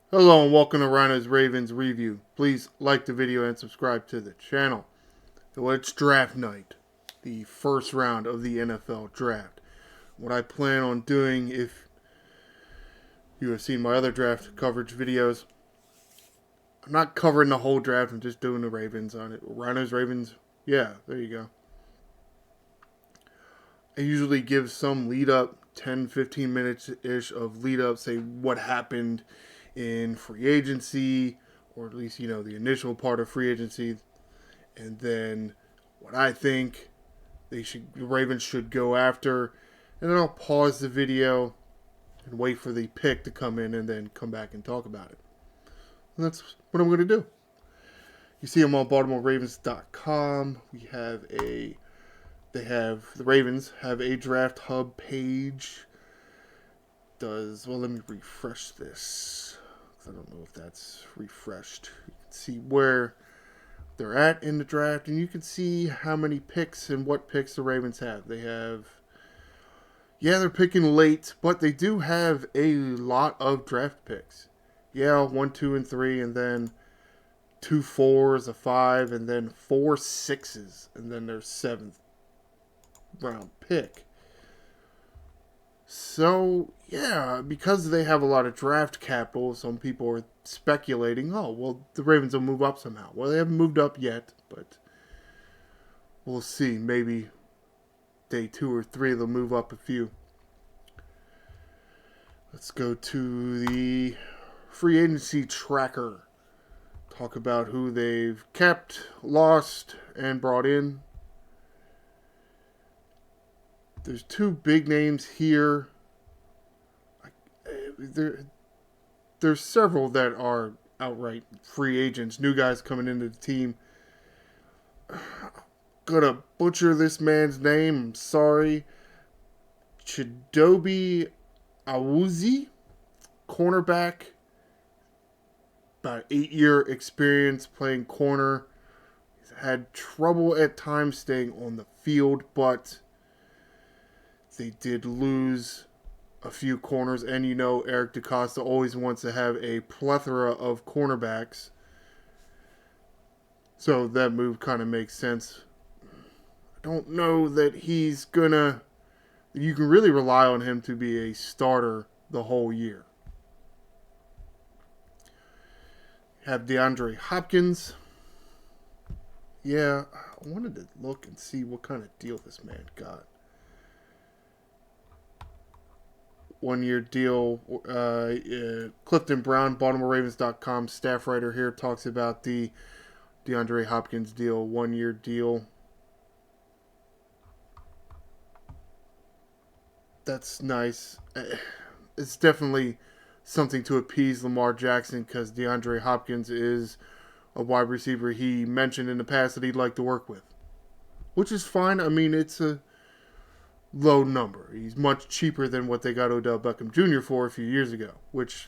Hello and welcome to Ryno's Ravens review. Please like the video and subscribe to the channel. So it's draft night, the first round of the NFL draft. What I plan on doing, if you have seen my other draft coverage videos, I'm not covering the whole draft, I'm just doing the Ravens on it. Ryno's Ravens, yeah, there you go. I usually give some lead up, 10-15 minutes ish of lead up, say what happened in free agency, or at least, the initial part of free agency, and then what I think the Ravens should go after, and then I'll pause the video and wait for the pick to come in and then come back and talk about it. And that's what I'm going to do. You see them on BaltimoreRavens.com. The Ravens have a draft hub page. Let me refresh this. I don't know if that's refreshed. You can see where they're at in the draft, and you can see how many picks and what picks the Ravens have. They're picking late, but they do have a lot of draft picks. Yeah, 1, 2, and 3, and then 2 4s, a 5, and then 4 6s, and then their 7th round pick. So, yeah, because they have a lot of draft capital, some people are speculating, oh, well, the Ravens will move up somehow. Well, they haven't moved up yet, but we'll see. Maybe day 2 or 3 they'll move up a few. Let's go to the free agency tracker. Talk about who they've kept, lost, and brought in. There's 2 big names here. There's several that are outright free agents, new guys coming into the team. Gonna butcher this man's name. I'm sorry. Chidobe Awuzie, cornerback, about 8-year experience playing corner. He's had trouble at times staying on the field, but they did lose a few corners, and Eric DeCosta always wants to have a plethora of cornerbacks, so that move kind of makes sense. I don't know that you can really rely on him to be a starter the whole year. Have DeAndre Hopkins. Yeah, I wanted to look and see what kind of deal this man got. 1-year deal. Clifton Brown, BaltimoreRavens.com staff writer here, talks about the DeAndre Hopkins deal, 1-year deal. That's nice. It's definitely something to appease Lamar Jackson because DeAndre Hopkins is a wide receiver he mentioned in the past that he'd like to work with, which is fine. I mean, it's a low number. He's much cheaper than what they got Odell Beckham Jr. for a few years ago,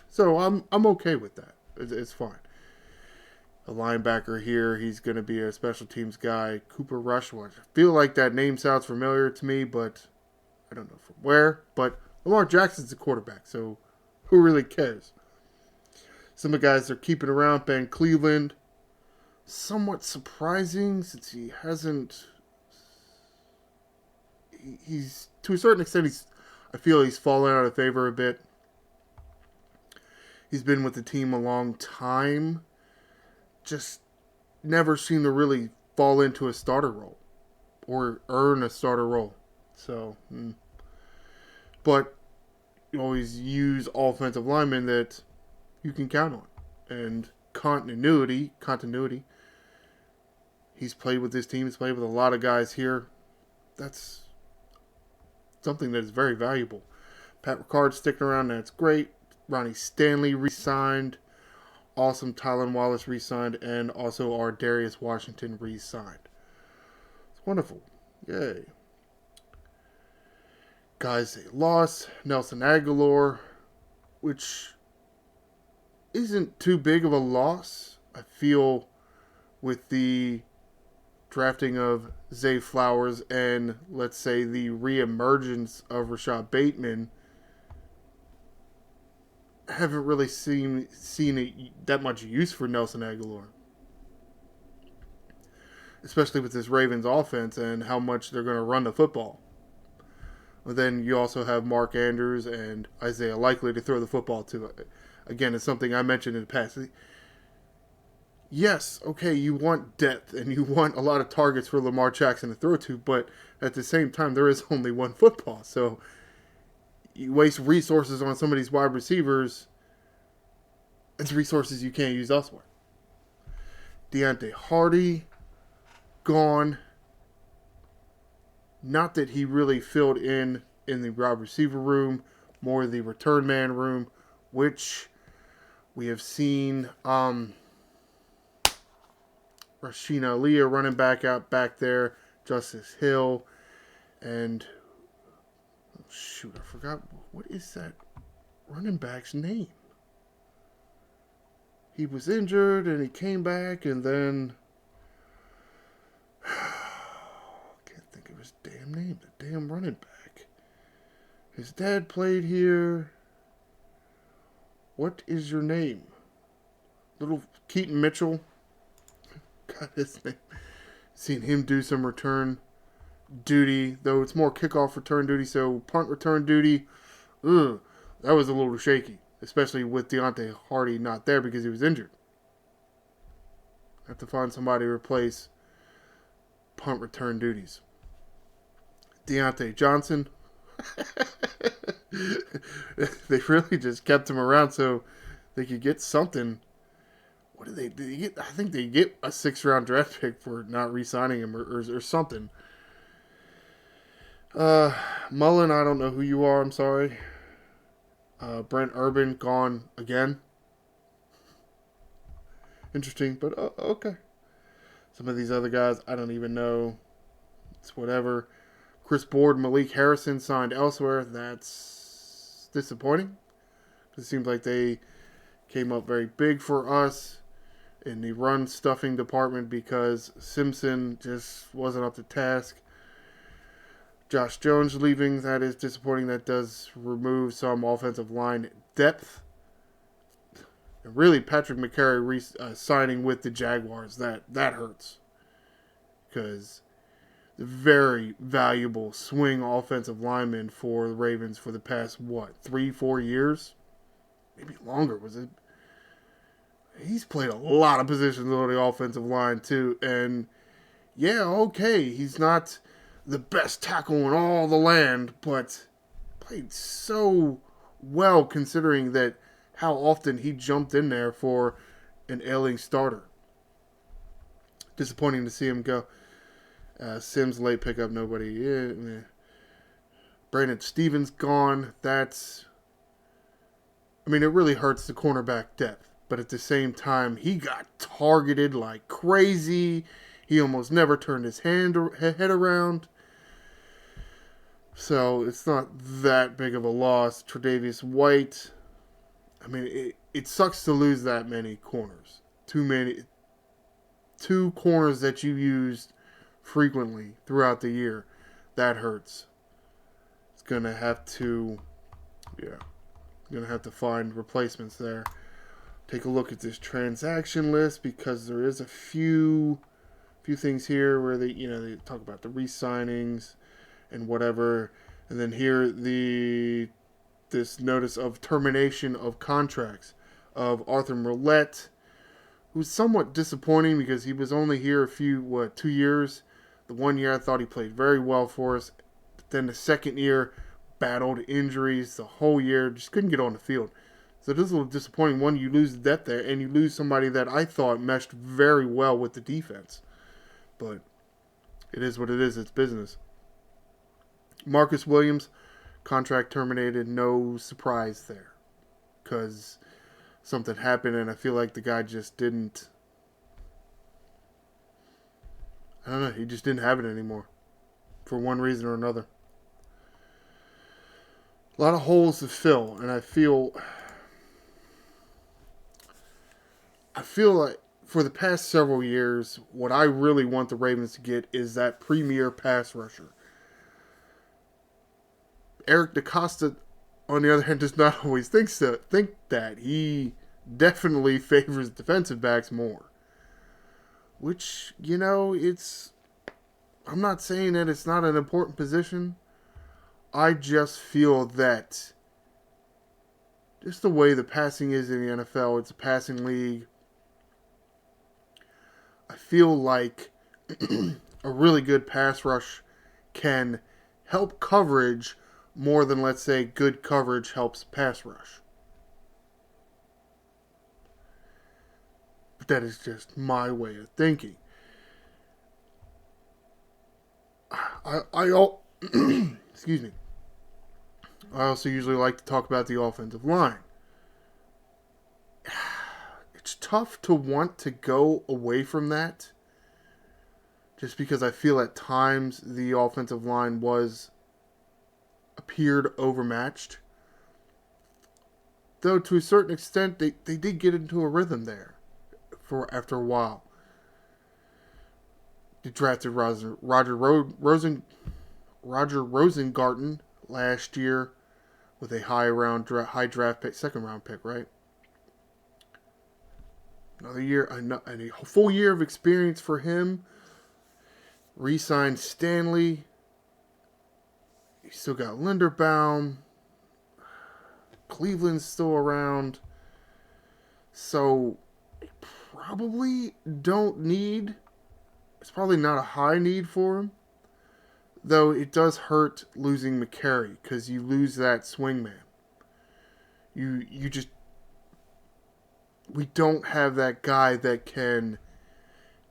so I'm okay with that. It's fine. A linebacker here, he's going to be a special teams guy, Cooper Rush. I feel like that name sounds familiar to me, but I don't know from where. But Lamar Jackson's a quarterback, so who really cares? Some of the guys they're keeping around, Ben Cleveland. Somewhat surprising since he hasn't. He's to a certain extent. I feel he's fallen out of favor a bit. He's been with the team a long time. Just never seemed to really fall into a starter role or earn a starter role. So, but you always use offensive linemen that you can count on, and continuity. He's played with this team. He's played with a lot of guys here. That's something that is very valuable. Pat Ricard sticking around. That's great. Ronnie Stanley re-signed. Awesome. Tylan Wallace re-signed, and also our Darius Washington re-signed. It's wonderful. Yay. Guys they lost. Nelson Aguilar, which isn't too big of a loss. I feel with the drafting of Zay Flowers and, let's say, the reemergence of Rashad Bateman, haven't really seen it that much use for Nelson Aguilar, especially with this Ravens offense and how much they're going to run the football. But then you also have Mark Andrews and Isaiah Likely to throw the football to. Again, it's something I mentioned in the past. Yes, okay, you want depth and you want a lot of targets for Lamar Jackson to throw to, but at the same time, there is only one football. So you waste resources on some of these wide receivers. It's resources you can't use elsewhere. Deontay Hardy, gone. Not that he really filled in the wide receiver room, more the return man room, which we have seen Rasheen Ali, a running back out back there, Justice Hill, and shoot, I forgot, what is that running back's name? He was injured and he came back and then can't think of his damn name, the damn running back. His dad played here. What is your name? Little Keaton Mitchell. Got his name. Seen him do some return duty, though it's more kickoff return duty, so punt return duty, that was a little shaky, especially with Deontay Hardy not there because he was injured. Have to find somebody to replace punt return duties. Deontay Johnson. They really just kept him around so they could get something. What did they get? I think they get a 6th-round draft pick for not re-signing him or something. Mullen, I don't know who you are. I'm sorry. Brent Urban gone again. Interesting, but okay. Some of these other guys, I don't even know. It's whatever. Chris Board, Malik Harrison signed elsewhere. That's disappointing. It seems like they came up very big for us in the run stuffing department because Simpson just wasn't up to task. Josh Jones leaving, that is disappointing. That does remove some offensive line depth. And really, Patrick McCary signing with the Jaguars, that hurts. Because the very valuable swing offensive lineman for the Ravens for the past, 3-4 years? Maybe longer, was it? He's played a lot of positions on the offensive line, too. And, yeah, okay, he's not the best tackle in all the land, but played so well considering that how often he jumped in there for an ailing starter. Disappointing to see him go. Sims late pickup, nobody. Yeah. Brandon Stevens gone. It really hurts the cornerback depth. But at the same time, he got targeted like crazy. He almost never turned his head around. So it's not that big of a loss. Tre'Davious White. It sucks to lose that many corners. Too many. 2 corners that you used frequently throughout the year. That hurts. It's going to have to find replacements there. Take a look at this transaction list because there is a few things here where they talk about the re-signings and whatever. And then here this notice of termination of contracts of Arthur Millette, who's somewhat disappointing because he was only here 2 years. The 1 year I thought he played very well for us. But then the second year battled injuries the whole year, just couldn't get on the field. So this is a little disappointing. One, you lose the depth there, and you lose somebody that I thought meshed very well with the defense. But it is what it is. It's business. Marcus Williams, contract terminated. No surprise there. Because something happened, and I feel like the guy just didn't... I don't know. He just didn't have it anymore. For one reason or another. A lot of holes to fill, and I feel like for the past several years, what I really want the Ravens to get is that premier pass rusher. Eric DeCosta, on the other hand, does not always think that. He definitely favors defensive backs more. Which, I'm not saying that it's not an important position. I just feel that just the way the passing is in the NFL, it's a passing league. I feel like a really good pass rush can help coverage more than, let's say, good coverage helps pass rush. But that is just my way of thinking. Excuse me. I also usually like to talk about the offensive line. It's tough to want to go away from that, just because I feel at times the offensive line appeared overmatched. Though to a certain extent, they did get into a rhythm there after a while. They drafted Roger Rosengarten last year with a high draft pick, second round pick, right? Another year, and a full year of experience for him. Re-signed Stanley. You still got Linderbaum. Cleveland's still around. So, they probably don't need... It's probably not a high need for him. Though it does hurt losing McCary, because you lose that swingman. You just... We don't have that guy that can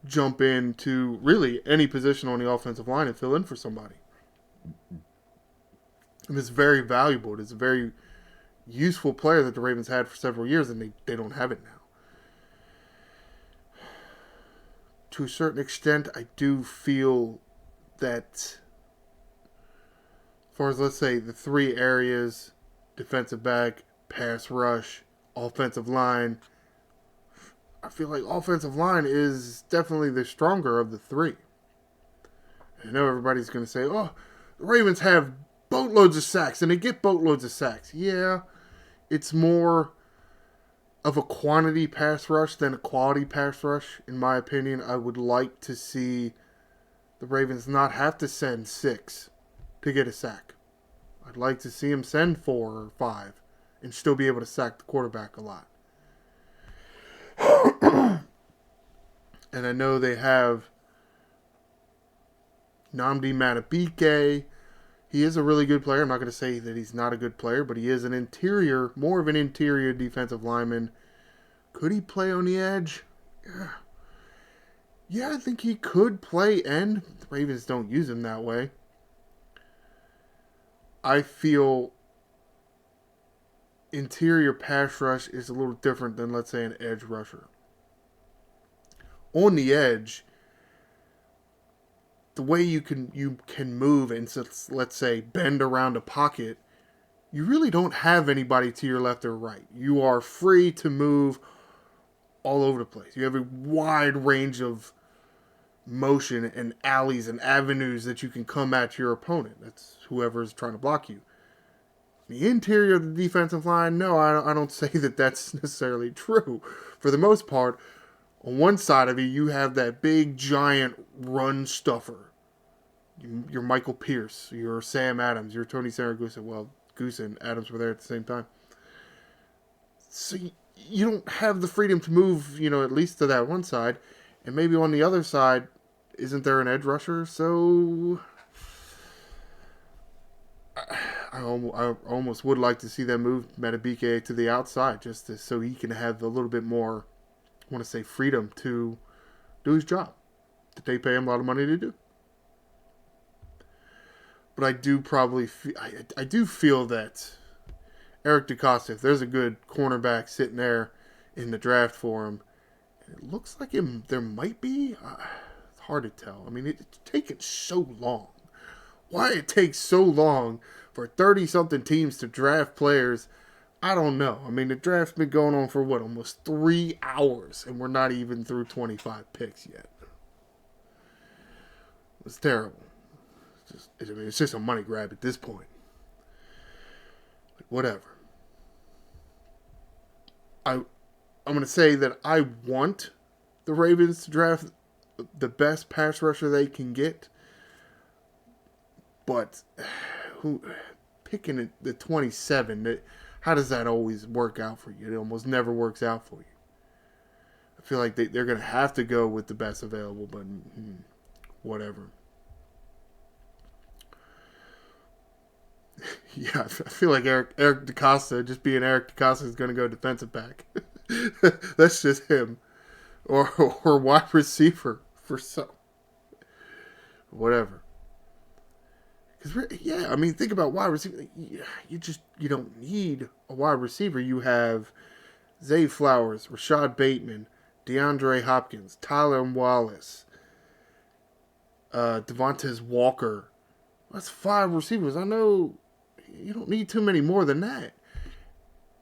jump into really any position on the offensive line and fill in for somebody. And it's very valuable. It is a very useful player that the Ravens had for several years, and they don't have it now. To a certain extent, I do feel that as far as, let's say, the three areas, defensive back, pass rush, offensive line, I feel like offensive line is definitely the stronger of the three. I know everybody's going to say, oh, the Ravens have boatloads of sacks, and they get boatloads of sacks. Yeah, it's more of a quantity pass rush than a quality pass rush, in my opinion. I would like to see the Ravens not have to send 6 to get a sack. I'd like to see them send 4 or 5 and still be able to sack the quarterback a lot. And I know they have Nnamdi Madubuike. He is a really good player. I'm not going to say that he's not a good player, but he is more of an interior defensive lineman. Could he play on the edge? Yeah, I think he could play end. The Ravens don't use him that way. I feel interior pass rush is a little different than, let's say, an edge rusher. On the edge, the way you can move and, let's say, bend around a pocket, you really don't have anybody to your left or right. You are free to move all over the place. You have a wide range of motion and alleys and avenues that you can come at your opponent. That's whoever is trying to block you. The interior of the defensive line, no, I don't say that that's necessarily true. For the most part, on one side of it, you have that big, giant run stuffer. You're Michael Pierce. You're Sam Adams. You're Tony Saragusa. Well, Goose and Adams were there at the same time. So you don't have the freedom to move, at least to that one side. And maybe on the other side, isn't there an edge rusher? So I almost would like to see them move Madubuike to the outside so he can have a little bit more, I want to say, freedom to do his job that they pay him a lot of money to do. But I do feel that Eric DeCosta, if there's a good cornerback sitting there in the draft for him, and it looks like there might be, it's hard to tell. I mean, it's taken so long. Why it takes so long for 30-something teams to draft players, I don't know. I mean, the draft's been going on for, almost 3 hours, and we're not even through 25 picks yet. It's terrible. It's just a money grab at this point. Whatever. I'm going to say that I want the Ravens to draft the best pass rusher they can get. But picking the 27, how does that always work out for you? It almost never works out for you. I feel like they're going to have to go with the best available, but whatever. Yeah, I feel like Eric DeCosta, just being Eric DeCosta, is going to go defensive back. That's just him. Or wide receiver for some. Whatever. Because, yeah, I mean, think about wide receiver. You don't need a wide receiver. You have Zay Flowers, Rashad Bateman, DeAndre Hopkins, Tyler Wallace, Devontae Walker. That's 5 receivers. I know you don't need too many more than that.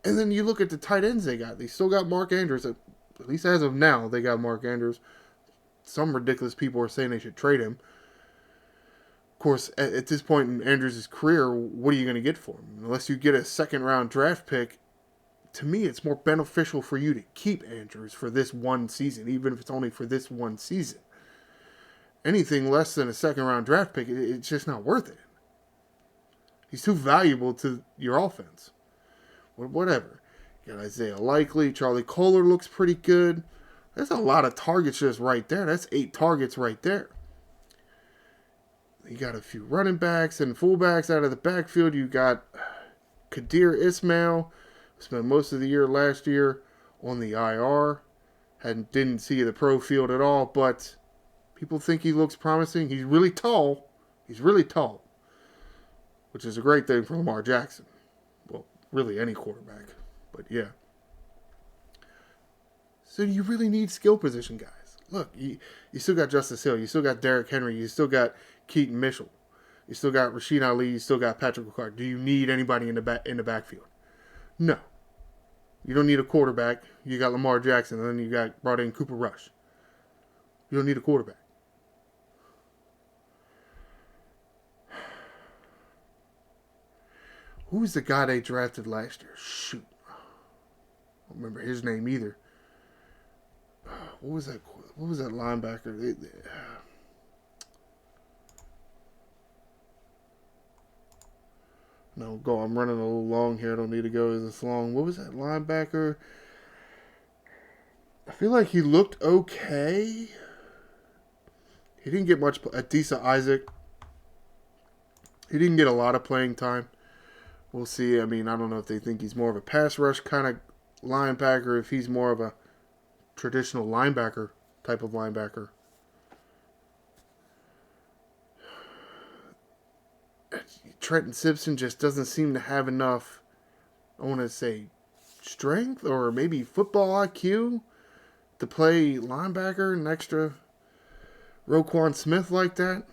And then you look at the tight ends they got. They still got Mark Andrews. At least as of now, they got Mark Andrews. Some ridiculous people are saying they should trade him. Of course, at this point in Andrews' career, what are you going to get for him? Unless you get a second-round draft pick, to me, it's more beneficial for you to keep Andrews for this one season, even if it's only for this one season. Anything less than a second-round draft pick, it's just not worth it. He's too valuable to your offense. Whatever. You got Isaiah Likely. Charlie Kohler looks pretty good. There's a lot of targets just right there. That's 8 targets right there. You got a few running backs and fullbacks out of the backfield. You got Kadir Ismail, who spent most of the year last year on the IR. Didn't see the pro field at all, but people think he looks promising. He's really tall. Which is a great thing for Lamar Jackson. Well, really any quarterback. But yeah. So you really need skill position guys. Look, you still got Justice Hill. You still got Derrick Henry. You still got Keaton Mitchell. You still got Rasheen Ali. You still got Patrick Ricard. Do you need anybody in the backfield? No. You don't need a quarterback. You got Lamar Jackson, and then you got brought in Cooper Rush. You don't need a quarterback. Who's the guy they drafted last year? Shoot. I don't remember his name either. What was that linebacker? No, go. I'm running a little long here. I don't need to go this long. What was that linebacker? I feel like he looked okay. He didn't get much. Adisa Isaac. He didn't get a lot of playing time. We'll see. I mean, I don't know if they think he's more of a pass rush kind of linebacker, if he's more of a traditional linebacker type of linebacker. Trenton Simpson just doesn't seem to have enough, I want to say, strength or maybe football IQ to play linebacker next to Roquan Smith like that.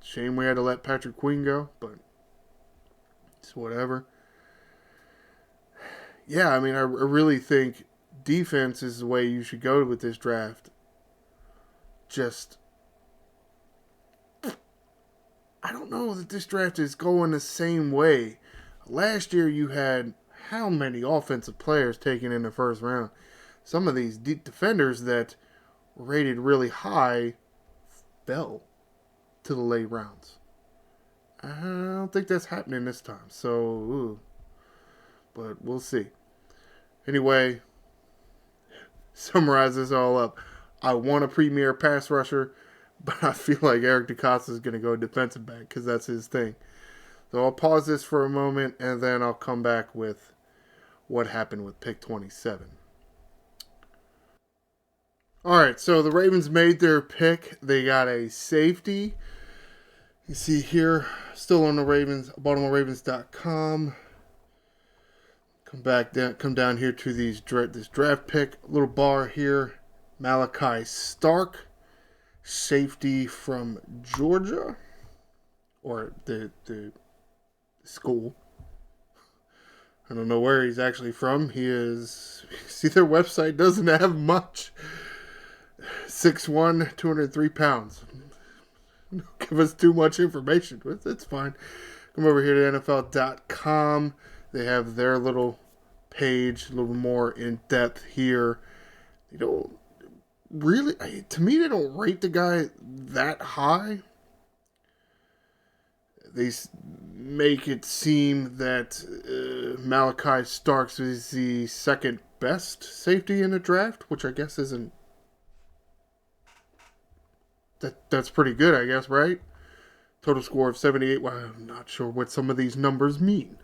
Shame we had to let Patrick Queen go, but it's whatever. Yeah, I mean, I really think defense is the way you should go with this draft. Just, I don't know that this draft is going the same way. Last year you had how many offensive players taken in the first round? Some of these defenders that were rated really high fell to the late rounds. I don't think that's happening this time. So, but we'll see. Anyway, summarize this all up. I want a premier pass rusher, but I feel like Eric DeCosta is going to go defensive back because that's his thing. So I'll pause this for a moment, and then I'll come back with what happened with pick 27. All right, so the Ravens made their pick. They got a safety. You see here, still on the Ravens, BaltimoreRavens.com. Come down here to this draft pick. A little bar here. Malachi Stark, safety from Georgia, or the school. I don't know where he's actually from. See, their website doesn't have much. 6'1", 203 pounds. Don't give us too much information. It's fine. Come over here to NFL.com. They have their little page, a little more in depth here. They don't really, to me, they don't rate the guy that high. They make it seem that Malachi Starks is the second best safety in the draft, which I guess isn't. That's pretty good, I guess, right? Total score of 78. Well, I'm not sure what some of these numbers mean.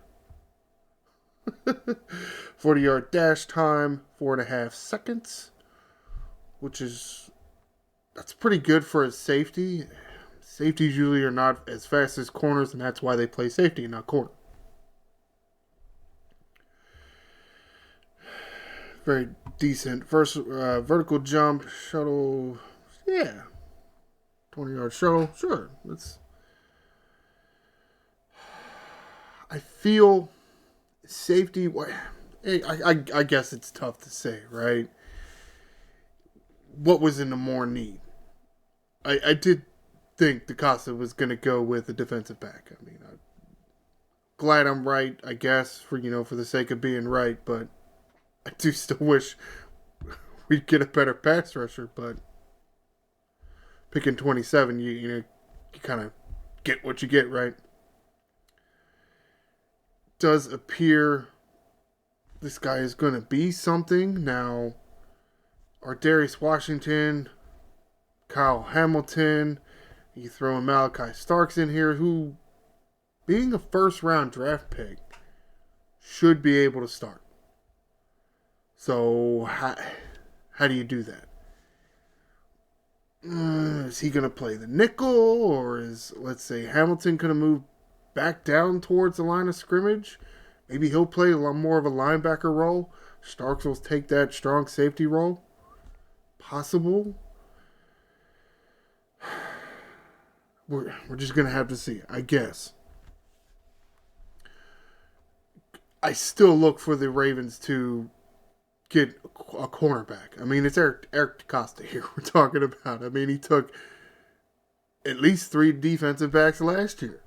40-yard dash time, 4.5 seconds, which is, that's pretty good for a safety. Safeties usually are not as fast as corners, and that's why they play safety and not corner. Very decent. First vertical jump, shuttle, yeah. 20-yard shuttle, sure. I feel safety, I guess it's tough to say, right? What was in the more need? I did think DeCosta was going to go with a defensive back. I mean, I'm glad I'm right, I guess, for the sake of being right, but I do still wish we'd get a better pass rusher, but picking 27, you kind of get what you get, right? Does appear this guy is going to be something. Now, Darius Washington, Kyle Hamilton, you throw in Malachi Starks in here, who, being a first-round draft pick, should be able to start. So, how do you do that? Is he going to play the nickel, or is, let's say, Hamilton going to move back down towards the line of scrimmage? Maybe he'll play a lot more of a linebacker role. Starks will take that strong safety role. Possible. We're just going to have to see, I guess. I still look for the Ravens to get a cornerback. I mean, it's Eric DeCosta here we're talking about. I mean, he took at least 3 defensive backs last year.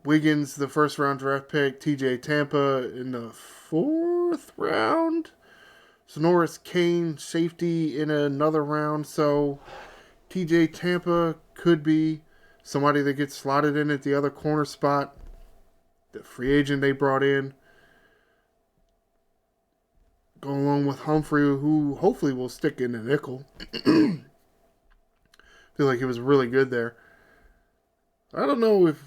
Wiggins, the first-round draft pick. TJ Tampa in the 4th round. Sonoris Kane, safety in another round. So TJ Tampa could be somebody that gets slotted in at the other corner spot. The free agent they brought in. Go along with Humphrey, who hopefully will stick in the nickel. Feel like he was really good there. I don't know if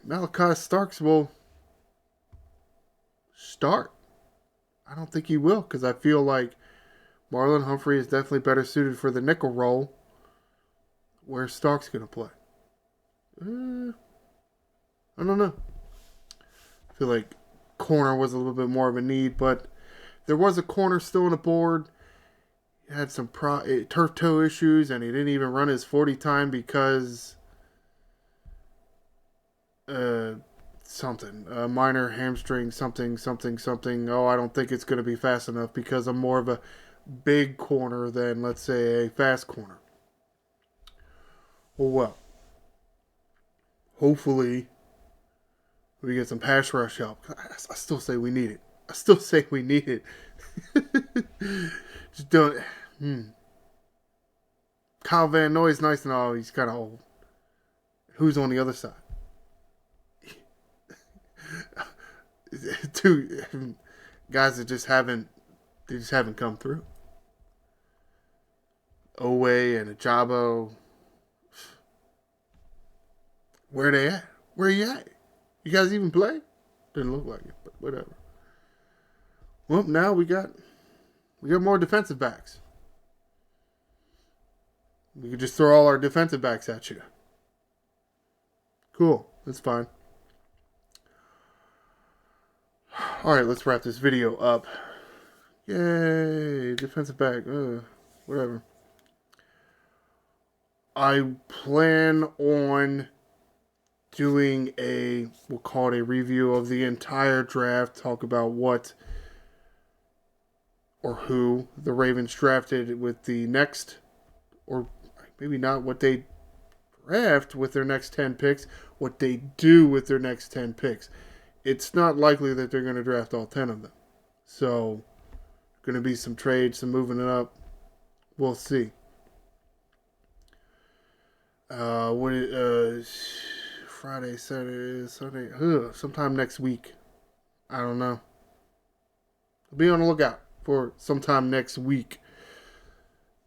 Malachi Starks will start. I don't think he will, because I feel like Marlon Humphrey is definitely better suited for the nickel role. Where's Starks going to play? I don't know. I feel like corner was a little bit more of a need, but there was a corner still on the board. He had some turf toe issues, and he didn't even run his 40 time because minor hamstring, something. Oh, I don't think it's going to be fast enough because I'm more of a big corner than, let's say, a fast corner. Well, hopefully we get some pass rush help. I still say we need it. Just don't. Kyle Van Noy's nice and all. He's kind of old. Who's on the other side? Two guys that just haven't come through. Owe and Ajabo. Where they at? Where you at? You guys even play? Didn't look like it, but whatever. Well, now we got more defensive backs. We could just throw all our defensive backs at you. Cool. That's fine. Alright, let's wrap this video up. Yay, defensive back. Whatever. I plan on doing we'll call it a review of the entire draft. Talk about what or who the Ravens drafted with the next, or maybe not what they draft with their next 10 picks, what they do with their next 10 picks. It's not likely that they're going to draft all 10 of them. So, going to be some trades, some moving it up. We'll see. Friday, Saturday, Sunday, sometime next week. I don't know. Be on the lookout for sometime next week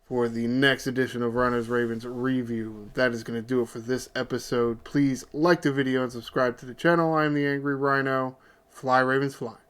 for the next edition of Ryno's Ravens Review. That is going to do it for this episode. Please like the video and subscribe to the channel. I'm the Angry Ryno. Fly, Ravens, fly.